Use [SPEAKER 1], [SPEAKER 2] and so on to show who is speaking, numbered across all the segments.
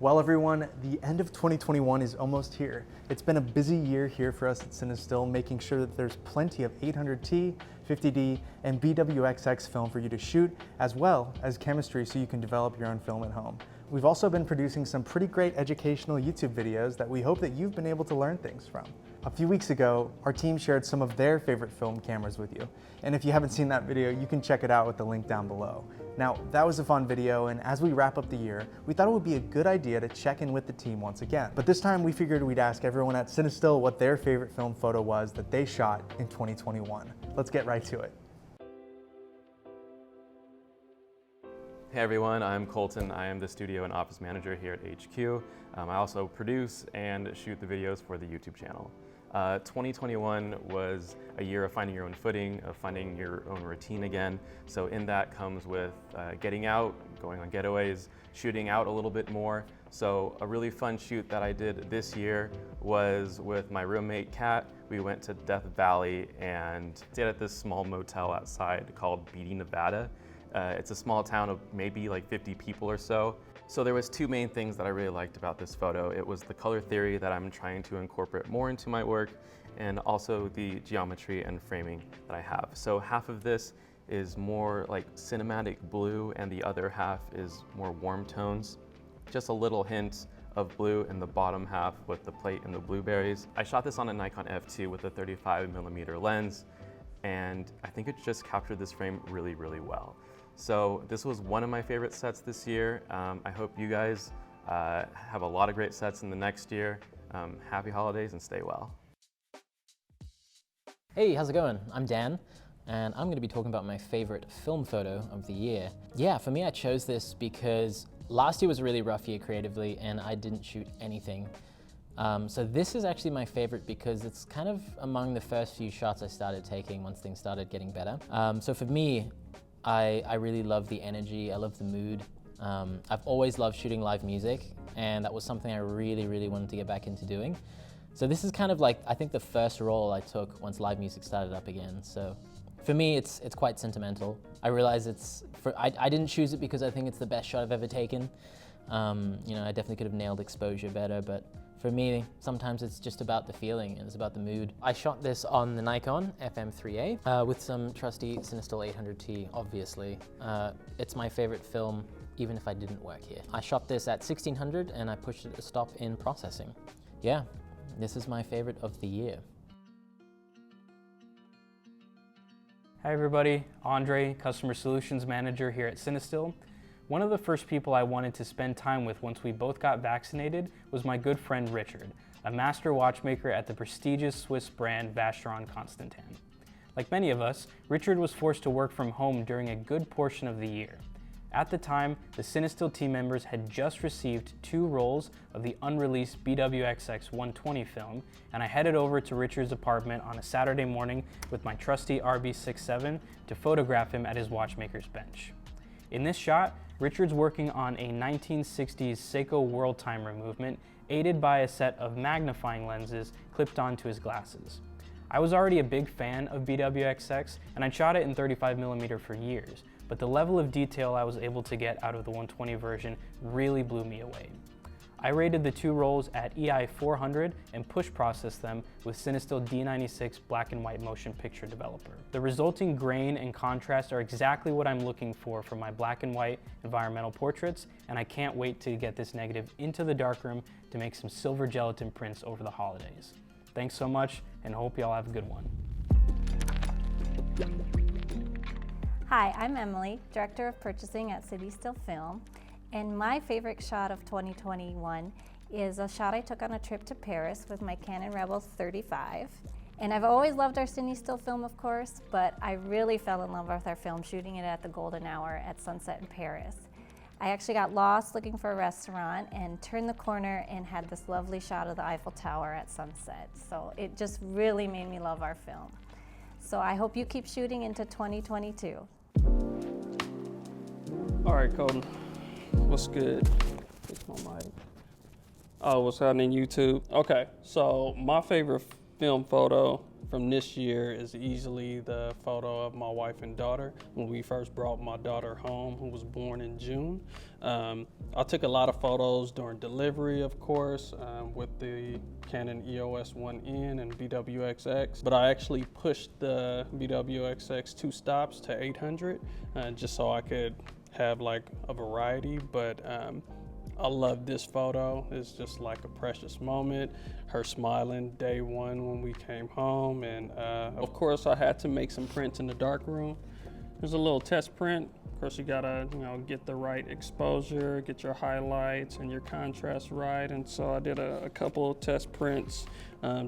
[SPEAKER 1] Well everyone, the end of 2021 is almost here. It's been a busy year here for us at CineStill, making sure that there's plenty of 800T, 50D, and BwXX film for you to shoot, as well as chemistry so you can develop your own film at home. We've also been producing some pretty great educational YouTube videos that we hope that you've been able to learn things from. A few weeks ago, our team shared some of their favorite film cameras with you. And if you haven't seen that video, you can check it out with the link down below. Now, that was a fun video, and as we wrap up the year, we thought it would be a good idea to check in with the team once again. But this time we figured we'd ask everyone at CineStill what their favorite film photo was that they shot in 2021. Let's get right to it.
[SPEAKER 2] Hey everyone, I'm Koltin. I am the studio and office manager here at HQ. I also produce and shoot the videos for the YouTube channel. 2021 was a year of finding your own footing, of finding your own routine again. So in that comes with getting out, going on getaways, shooting out a little bit more. So a really fun shoot that I did this year was with my roommate Kat. We went to Death Valley and stayed at this small motel outside called Beatty, Nevada. It's a small town of maybe like 50 people or so. So there was two main things that I really liked about this photo. It was the color theory that I'm trying to incorporate more into my work, and also the geometry and framing that I have. So half of this is more like cinematic blue and the other half is more warm tones. Just a little hint of blue in the bottom half with the plate and the blueberries. I shot this on a Nikon F2 with a 35mm lens, and I think it just captured this frame really, really well. So this was one of my favorite sets this year. I hope you guys have a lot of great sets in the next year. Happy holidays and stay well.
[SPEAKER 3] Hey, how's it going? I'm Dan, and I'm going to be talking about my favorite film photo of the year. Yeah, for me I chose this because last year was a really rough year creatively and I didn't shoot anything. So this is actually my favorite because it's kind of among the first few shots I started taking once things started getting better. So for me, I really love the energy, I love the mood. I've always loved shooting live music, and that was something I really, really wanted to get back into doing. So this is kind of like, I think, the first role I took once live music started up again. So for me, it's quite sentimental. I realize I didn't choose it because I think it's the best shot I've ever taken. You know, I definitely could have nailed exposure better, but for me, sometimes it's just about the feeling and it's about the mood. I shot this on the Nikon FM3A with some trusty CineStill 800T, obviously. It's my favorite film, even if I didn't work here. I shot this at 1600 and I pushed it to stop in processing. Yeah, this is my favorite of the year.
[SPEAKER 4] Hi everybody, Andre, Customer Solutions Manager here at CineStill. One of the first people I wanted to spend time with once we both got vaccinated was my good friend Richard, a master watchmaker at the prestigious Swiss brand Vacheron Constantin. Like many of us, Richard was forced to work from home during a good portion of the year. At the time, the CineStill team members had just received 2 rolls of the unreleased BwXX 120 film, and I headed over to Richard's apartment on a Saturday morning with my trusty RB67 to photograph him at his watchmaker's bench. In this shot, Richard's working on a 1960s Seiko world timer movement, aided by a set of magnifying lenses clipped onto his glasses. I was already a big fan of BwXX, and I shot it in 35mm for years, but the level of detail I was able to get out of the 120 version really blew me away. I rated the 2 rolls at EI 400 and push processed them with CineStill D96 black and white motion picture developer. The resulting grain and contrast are exactly what I'm looking for my black and white environmental portraits, and I can't wait to get this negative into the darkroom to make some silver gelatin prints over the holidays. Thanks so much, and hope y'all have a good one.
[SPEAKER 5] Hi, I'm Emmalee, Director of Purchasing at CinestillFilm. And my favorite shot of 2021 is a shot I took on a trip to Paris with my Canon Rebel 35. And I've always loved our CineStill film, of course, but I really fell in love with our film shooting it at the golden hour at sunset in Paris. I actually got lost looking for a restaurant and turned the corner and had this lovely shot of the Eiffel Tower at sunset. So it just really made me love our film. So I hope you keep shooting into 2022.
[SPEAKER 6] All right, Koltin. What's good? Fix my mic. Oh, what's happening YouTube? Okay, so my favorite film photo from this year is easily the photo of my wife and daughter when we first brought my daughter home, who was born in June. I took a lot of photos during delivery, of course, with the Canon EOS 1N and BwXX, but I actually pushed the BwXX 2 stops to 800 just so I could have like a variety, but I love this photo. It's just like a precious moment. Her smiling day one when we came home, and of course I had to make some prints in the darkroom. There's a little test print. Of course you gotta, get the right exposure, get your highlights and your contrast right, and so I did a couple of test prints,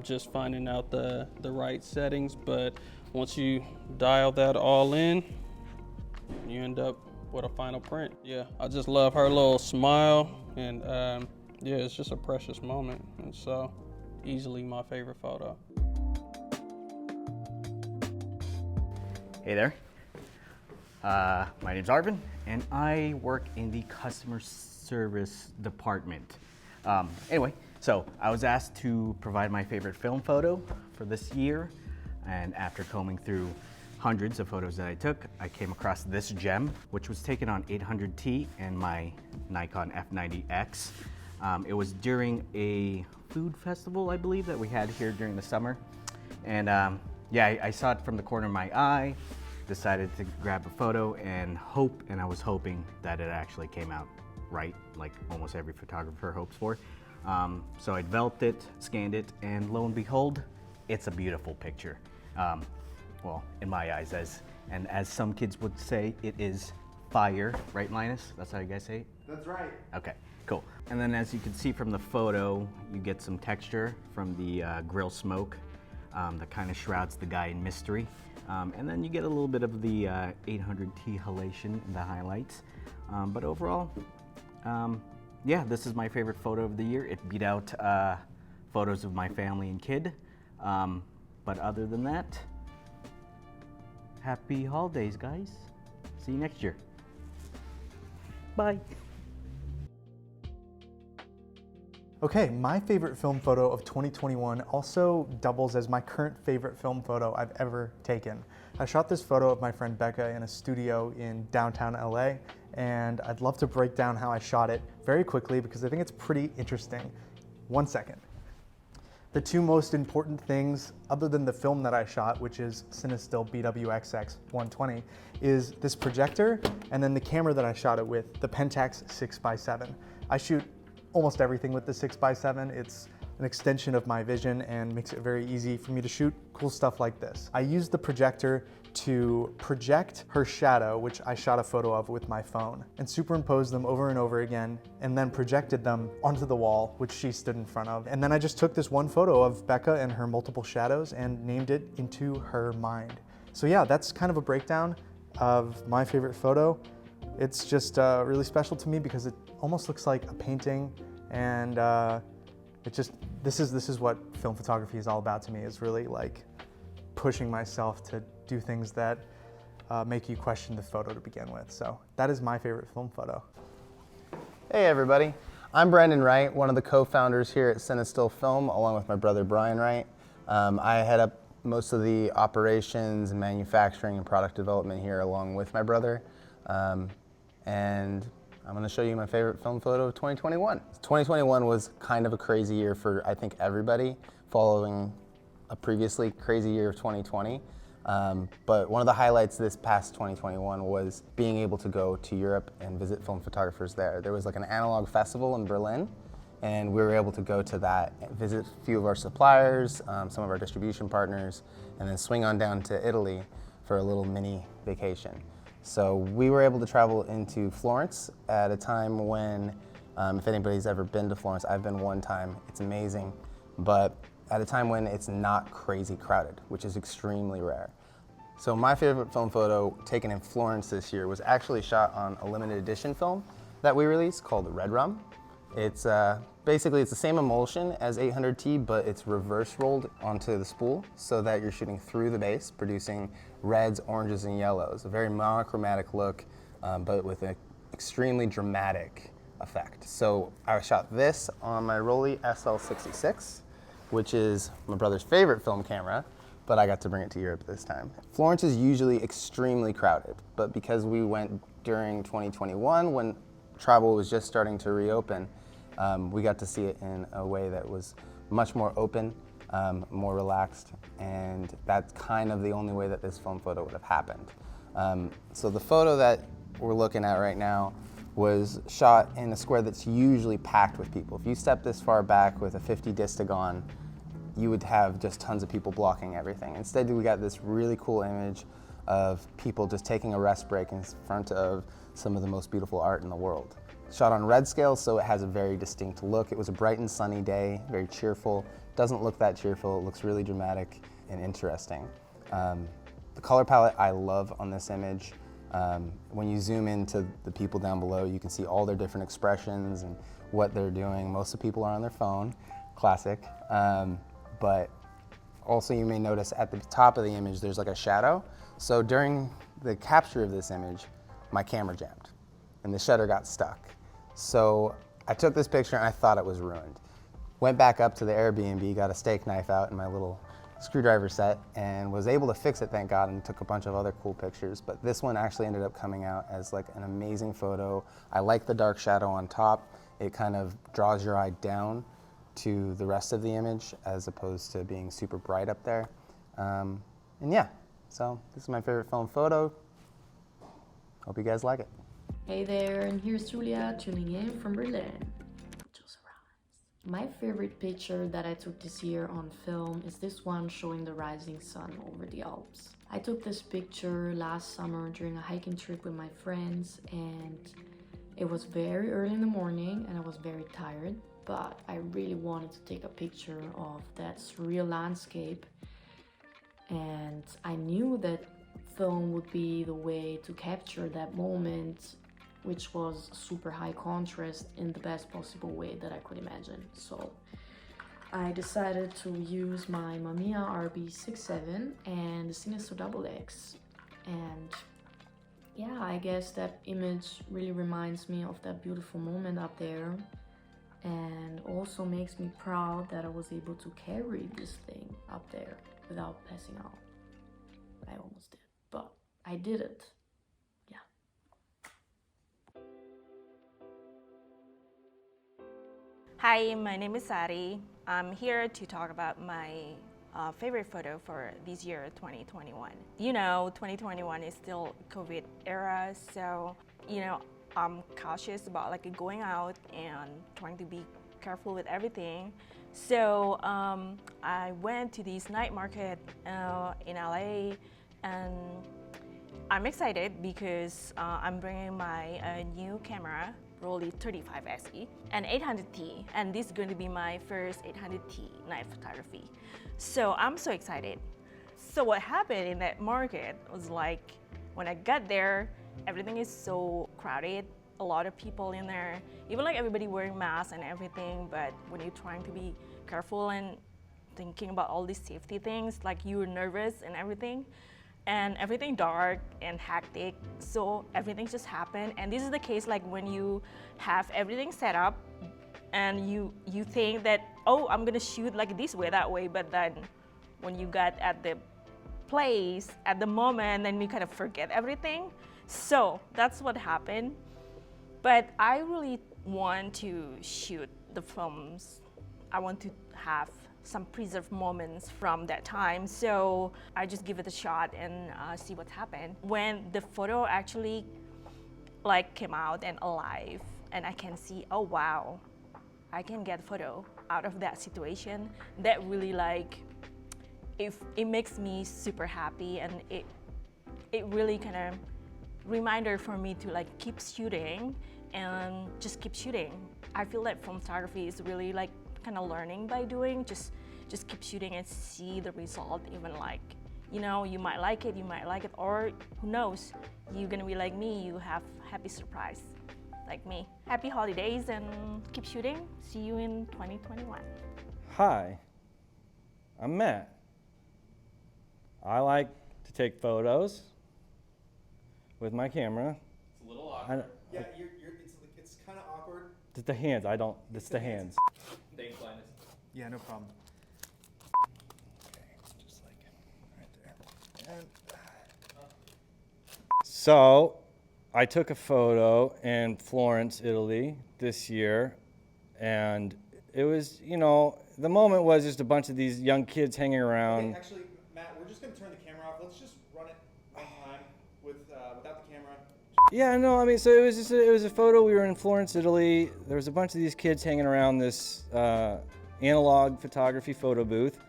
[SPEAKER 6] just finding out the right settings, but once you dial that all in, you end up with a final print. Yeah, I just love her little smile, and yeah, it's just a precious moment, and so easily my favorite photo.
[SPEAKER 7] Hey there, my name's Arvin, and I work in the customer service department. Anyway, so I was asked to provide my favorite film photo for this year, and after combing through hundreds of photos that I took, I came across this gem, which was taken on 800T and my Nikon F90X. It was during a food festival, I believe, that we had here during the summer. And yeah, I saw it from the corner of my eye, decided to grab a photo and I was hoping that it actually came out right, like almost every photographer hopes for. So I developed it, scanned it, and lo and behold, it's a beautiful picture. Well, in my eyes, as some kids would say, it is fire, right, Linus? That's how you guys say it?
[SPEAKER 1] That's right.
[SPEAKER 7] Okay, cool. And then as you can see from the photo, you get some texture from the grill smoke that kind of shrouds the guy in mystery. And then you get a little bit of the 800T halation in the highlights. But overall, yeah, this is my favorite photo of the year. It beat out photos of my family and kid. But other than that, happy holidays, guys. See you next year. Bye.
[SPEAKER 1] Okay, my favorite film photo of 2021 also doubles as my current favorite film photo I've ever taken. I shot this photo of my friend Becca in a studio in downtown LA, and I'd love to break down how I shot it very quickly because I think it's pretty interesting. 1 second. The two most important things, other than the film that I shot, which is CineStill BwXX 120, is this projector and then the camera that I shot it with, the Pentax 6x7. I shoot almost everything with the 6x7. It's an extension of my vision and makes it very easy for me to shoot cool stuff like this. I used the projector to project her shadow, which I shot a photo of with my phone, and superimposed them over and over again, and then projected them onto the wall, which she stood in front of. And then I just took this one photo of Becca and her multiple shadows and named it Into Her Mind. So yeah, that's kind of a breakdown of my favorite photo. It's just really special to me because it almost looks like a painting, and this is what film photography is all about to me, is really like pushing myself to do things that make you question the photo to begin with. So that is my favorite film photo.
[SPEAKER 8] Hey everybody, I'm Brandon Wright, one of the co-founders here at cinestillfilm, along with my brother Brian Wright. I head up most of the operations and manufacturing and product development here along with my brother. And I'm going to show you my favorite film photo of 2021. 2021 was kind of a crazy year for, I think, everybody, following a previously crazy year of 2020. But one of the highlights this past 2021 was being able to go to Europe and visit film photographers there. There was like an analog festival in Berlin, and we were able to go to that, visit a few of our suppliers, some of our distribution partners, and then swing on down to Italy for a little mini vacation. So we were able to travel into Florence at a time when, if anybody's ever been to Florence, I've been one time, it's amazing, but at a time when it's not crazy crowded, which is extremely rare. So my favorite film photo taken in Florence this year was actually shot on a limited edition film that we released called RedRum. It's basically it's the same emulsion as 800T, but it's reverse rolled onto the spool so that you're shooting through the base, producing reds, oranges, and yellows. A very monochromatic look, but with an extremely dramatic effect. So I shot this on my Rollei SL66, which is my brother's favorite film camera, but I got to bring it to Europe this time. Florence is usually extremely crowded, but because we went during 2021 when travel was just starting to reopen, we got to see it in a way that was much more open, more relaxed, and that's kind of the only way that this film photo would have happened. So the photo that we're looking at right now was shot in a square that's usually packed with people. If you step this far back with a 50 Distagon, you would have just tons of people blocking everything. Instead, we got this really cool image of people just taking a rest break in front of some of the most beautiful art in the world. Shot on red scale, so it has a very distinct look. It was a bright and sunny day, very cheerful. Doesn't look that cheerful, it looks really dramatic and interesting. The color palette I love on this image. When you zoom into the people down below, you can see all their different expressions and what they're doing. Most of the people are on their phone, classic. But also you may notice at the top of the image there's like a shadow. So during the capture of this image, my camera jammed and the shutter got stuck. So I took this picture and I thought it was ruined. Went back up to the Airbnb, got a steak knife out and my little screwdriver set and was able to fix it, thank God, and took a bunch of other cool pictures. But this one actually ended up coming out as like an amazing photo. I like the dark shadow on top. It kind of draws your eye down to the rest of the image as opposed to being super bright up there. And yeah, so this is my favorite film photo. Hope you guys like it.
[SPEAKER 9] Hey there, and here's Giulia tuning in from Berlin. My favorite picture that I took this year on film is this one showing the rising sun over the Alps. I took this picture last summer during a hiking trip with my friends, and it was very early in the morning and I was very tired, but I really wanted to take a picture of that surreal landscape, and I knew that film would be the way to capture that moment, which was super high contrast in the best possible way that I could imagine. So I decided to use my Mamiya RB67 and the CineStill BwXX. And yeah, I guess that image really reminds me of that beautiful moment up there, and also makes me proud that I was able to carry this thing up there without passing out. I almost did, but I did it.
[SPEAKER 10] Hi, my name is Sari. I'm here to talk about my favorite photo for this year, 2021. You know, 2021 is still COVID era, so I'm cautious about like going out and trying to be careful with everything. So I went to this night market in LA, and I'm excited because I'm bringing my new camera, Rollei 35 SE, and 800T, and this is going to be my first 800T night photography. So I'm so excited. So what happened in that market was like, when I got there, everything is so crowded, a lot of people in there, even like everybody wearing masks and everything, but when you're trying to be careful and thinking about all these safety things, like you're nervous and everything dark and hectic, so everything just happened. And this is the case like when you have everything set up and you think that, oh, I'm gonna shoot like this way, that way, but then when you got at the place, at the moment, then you kind of forget everything. So that's what happened. But I really want to shoot the films. I want to have some preserved moments from that time, so I just give it a shot and see what happened. When the photo actually like came out and alive, and I can see, oh wow, I can get a photo out of that situation, that really like, it makes me super happy, and it really kind of reminder for me to like keep shooting and just keep shooting. I feel that film photography is really like kind of learning by doing, just keep shooting and see the result. Even like, you might like it, or who knows, you're gonna be like me, you have happy surprise like me. Happy holidays and keep shooting. See you in 2021.
[SPEAKER 11] Hi, I'm Matt. I like to take photos with my camera.
[SPEAKER 1] It's a little awkward. Yeah, it's kind of awkward.
[SPEAKER 11] It's the hands, it's the hands.
[SPEAKER 2] Thanks, Linus.
[SPEAKER 1] Yeah, no problem.
[SPEAKER 11] Okay, just like So I took a photo in Florence, Italy this year, and it was, you know, the moment was just a bunch of these young kids hanging around.
[SPEAKER 1] Okay, actually, Matt, we're just going to turn the camera off. Let's just run it one time without the camera.
[SPEAKER 11] Yeah, no, I mean, so it was a photo. We were in Florence, Italy. There was a bunch of these kids hanging around this analog photography photo booth,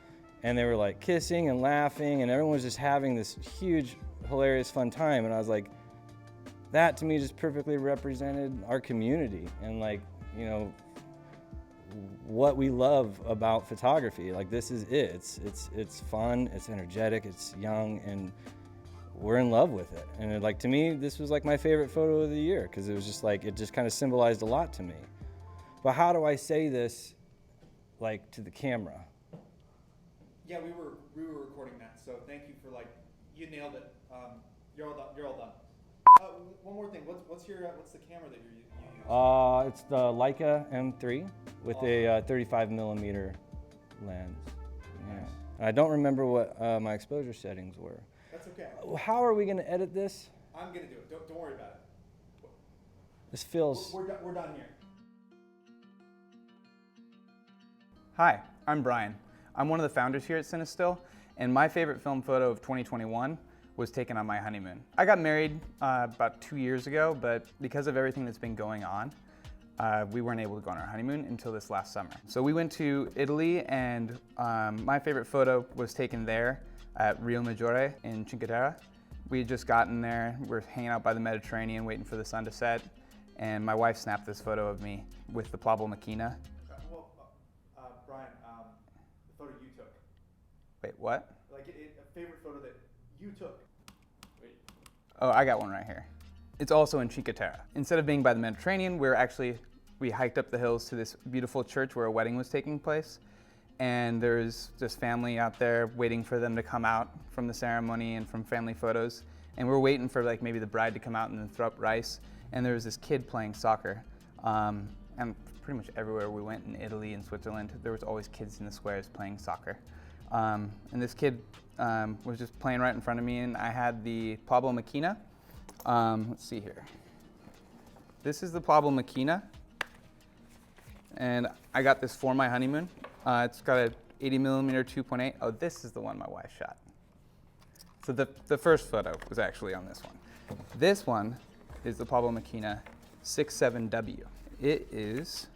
[SPEAKER 11] and they were like kissing and laughing, and everyone was just having this huge, hilarious, fun time. And I was like, that to me just perfectly represented our community and, like, you know, what we love about photography. Like, this is it. It's fun, it's energetic, it's young, and we're in love with it. And like, to me, this was like my favorite photo of the year, because it was just like, it just kind of symbolized a lot to me. But how do I say this, like, to the camera?
[SPEAKER 1] Yeah, we were recording that, so thank you for, like, you nailed it. You're all done. One more thing. What's the camera that you use?
[SPEAKER 11] It's the Leica M3 with a 35mm lens. Yeah. And I don't remember what my exposure settings were.
[SPEAKER 1] That's okay.
[SPEAKER 11] How are we going to edit this?
[SPEAKER 1] I'm gonna do it. Don't worry about it.
[SPEAKER 11] This feels.
[SPEAKER 1] We're done here.
[SPEAKER 12] Hi, I'm Brian. I'm one of the founders here at CineStill, and my favorite film photo of 2021 was taken on my honeymoon. I got married about 2 years ago, but because of everything that's been going on, we weren't able to go on our honeymoon until this last summer. So we went to Italy, and my favorite photo was taken there at Rio Maggiore in Cinque Terre. We had just gotten there, we're hanging out by the Mediterranean waiting for the sun to set, and my wife snapped this photo of me with the Pablo Machina.
[SPEAKER 1] Brian, the photo you took.
[SPEAKER 12] Wait, what?
[SPEAKER 1] Like a favorite photo that you took.
[SPEAKER 12] Oh, I got one right here. It's also in Cinque Terre. Instead of being by the Mediterranean, we hiked up the hills to this beautiful church where a wedding was taking place. And there's just family out there waiting for them to come out from the ceremony and from family photos. And we're waiting for, like, maybe the bride to come out and then throw up rice. And there was this kid playing soccer. And pretty much everywhere we went in Italy and Switzerland, there was always kids in the squares playing soccer. And this kid was just playing right in front of me, and I had the Pablo Machina. Let's see here. This is the Pablo Machina, and I got this for my honeymoon. It's got a 80mm 2.8. Oh, this is the one my wife shot. So the first photo was actually on this one. This one is the Pablo Machina 67W. It is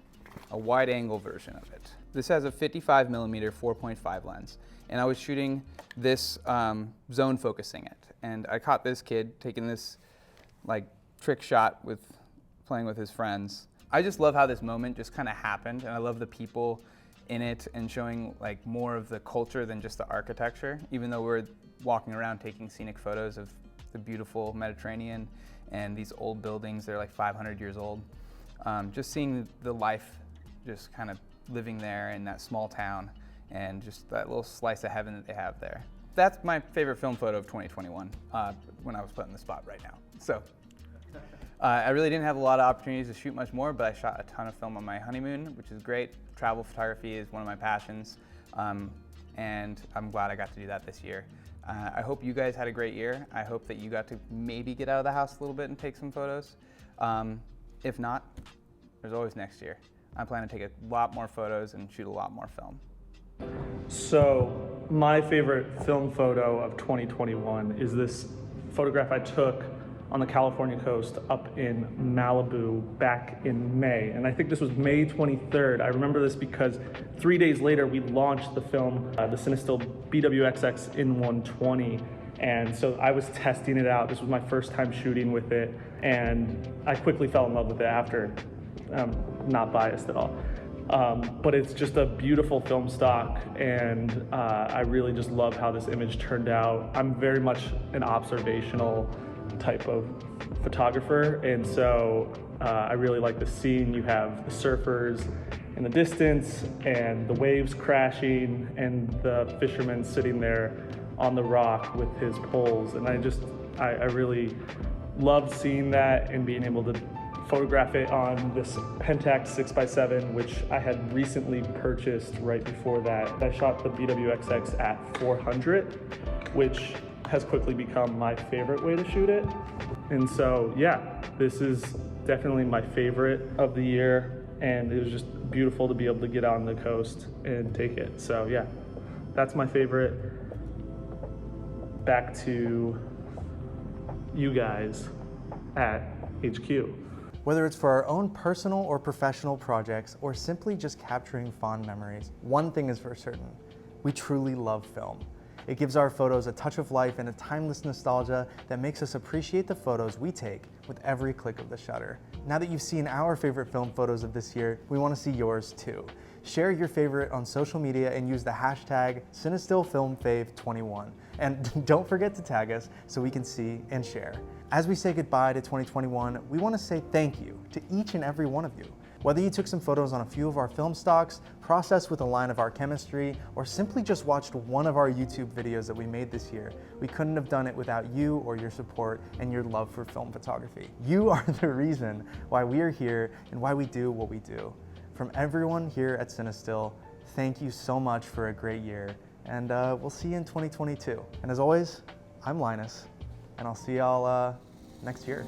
[SPEAKER 12] a wide-angle version of it. This has a 55mm 4.5 lens, and I was shooting this zone focusing it, and I caught this kid taking this, like, trick shot with playing with his friends. I just love how this moment just kind of happened, and I love the people in it and showing, like, more of the culture than just the architecture, even though we're walking around taking scenic photos of the beautiful Mediterranean and these old buildings. They're like 500 years old. Just seeing the life just kind of living there in that small town and just that little slice of heaven that they have there. That's my favorite film photo of 2021 when I was put in the spot right now. So I really didn't have a lot of opportunities to shoot much more, but I shot a ton of film on my honeymoon, which is great. Travel photography is one of my passions, and I'm glad I got to do that this year. I hope you guys had a great year. I hope that you got to maybe get out of the house a little bit and take some photos. If not, there's always next year. I plan to take a lot more photos and shoot a lot more film.
[SPEAKER 13] So my favorite film photo of 2021 is this photograph I took on the California coast up in Malibu back in May. And I think this was May 23rd. I remember this because 3 days later we launched the film, the CineStill BwXX in 120. And so I was testing it out. This was my first time shooting with it. And I quickly fell in love with it after. Not biased at all. But it's just a beautiful film stock, and I really just love how this image turned out. I'm very much an observational type of photographer, and so I really like the scene. You have the surfers in the distance and the waves crashing and the fisherman sitting there on the rock with his poles, and I really loved seeing that and being able to photograph it on this Pentax 6x7, which I had recently purchased right before that. I shot the BwXX at 400, which has quickly become my favorite way to shoot it. And so, yeah, this is definitely my favorite of the year, and it was just beautiful to be able to get out on the coast and take it. So yeah, that's my favorite. Back to you guys at HQ.
[SPEAKER 1] Whether it's for our own personal or professional projects, or simply just capturing fond memories, one thing is for certain: we truly love film. It gives our photos a touch of life and a timeless nostalgia that makes us appreciate the photos we take with every click of the shutter. Now that you've seen our favorite film photos of this year, we want to see yours too. Share your favorite on social media and use the hashtag CineStillFilmFave21. And don't forget to tag us so we can see and share. As we say goodbye to 2021, we want to say thank you to each and every one of you. Whether you took some photos on a few of our film stocks, processed with a line of our chemistry, or simply just watched one of our YouTube videos that we made this year, we couldn't have done it without you or your support and your love for film photography. You are the reason why we are here and why we do what we do. From everyone here at CineStill, thank you so much for a great year, and we'll see you in 2022. And as always, I'm Linus, and I'll see y'all next year.